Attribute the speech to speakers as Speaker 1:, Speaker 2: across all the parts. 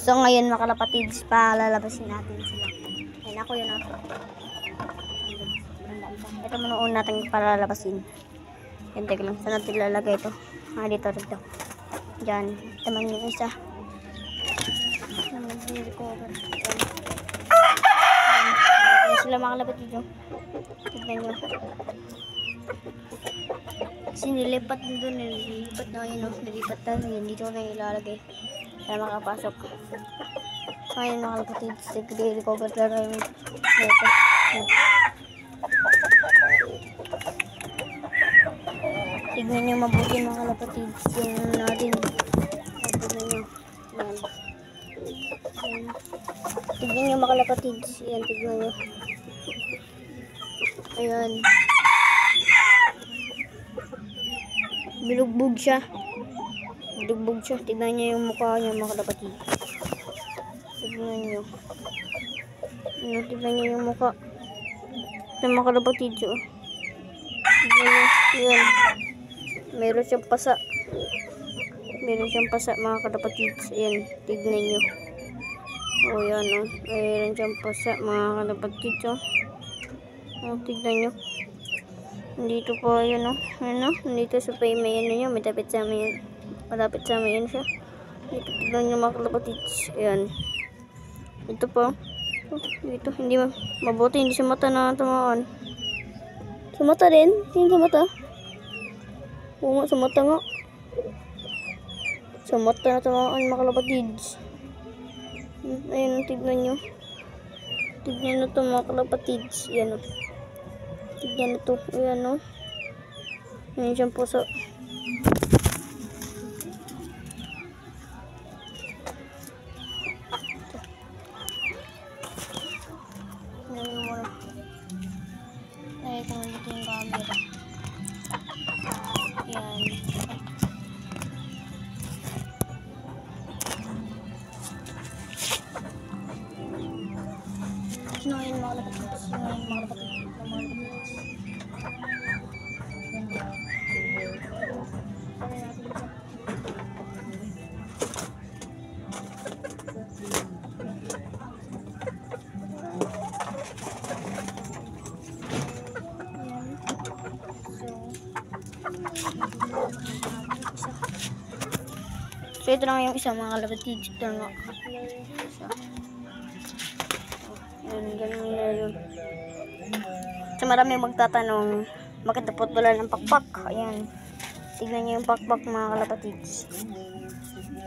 Speaker 1: So ngayon mga kalapatids, palalabasin natin sila. Ayun ako yun ako. Ito muna una natin palalabasin. Yan, teka lang. Saan natin lalagay ito? Dito. Diyan. Taman yung isa. Recover. Yan sila mga kalapatids. Tignan nyo. Kasi nilipat na doon. Nilipat na yun. Nilipat na yun. Dito na ilalagay. Kaya makapasok. So ayun mga kalapatids. Recover na rin. Ito. Tignan nyo mabuti mga kalapatids. Yung natin. Tignan nyo. Yan. Tignan nyo mga kalapatids. Yan, tignan nyo. Ayan. Bilugbog siya. Bilugbog siya. Tignan nyo yung mukha niya mga kalapatids. Tignan nyo. Tignan nyo yung mukha. Ito mga kalapatids. Tignan nyo. Yan. Meron siyang pasa. Meron siyang pasa mga kalapatids. Ayan, tignan nyo. O yan o. Meron siyang pasa mga kalapatids o. Tignan nyo. Dito po yun o. Ano? Dito sa pay may ano nyo. May tapit sa may. Malapit sa may yan siya. Dito tignan nyo mga kalapatids. Ayan. Ito po. Dito. Hindi mabuti. Hindi sa mata na tumaan. Sa mata din. Hindi sa mata. Oo nga, sa mata nga. Sa mata na tamaan mga kalapatids. Ayun, tignan nyo. Tignan nyo ito mga kalapatids. Ayan o. Tignan nyo ito. Ayan o. Ayan siyang puso. Ayan mo na. Ay, kung ito yung camera. Yan. Sinungayin mga kalapatids. Sinungayin mga kalapatids. So ito lang yung isa mga kalapatids. Ito nga. Isa. Yan, ganun yun. So maraming magtatanong, bakit dapat wala ng pakpak? Ayan. Tignan nyo yung pakpak mga kalapatids.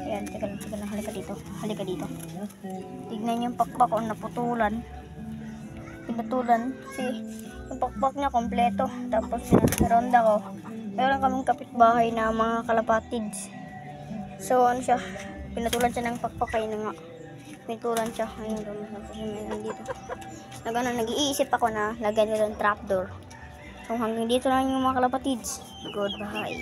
Speaker 1: Ayan, teka lang. Halika dito. Halika dito. Tignan nyo yung pakpak kung naputulan. Pinatulan. Kasi yung pakpak niya kompleto. Tapos ronda ko. Meron kaming kapitbahay na mga kalapatids. So ano siya, pinatulan siya ng pakpak, kayo na nga. Pinatulan siya. Ayun, dito. Nag-iisip ako na lagyan nyo ng trapdoor. So hanggang dito lang yung mga kalapatids. Goodbye.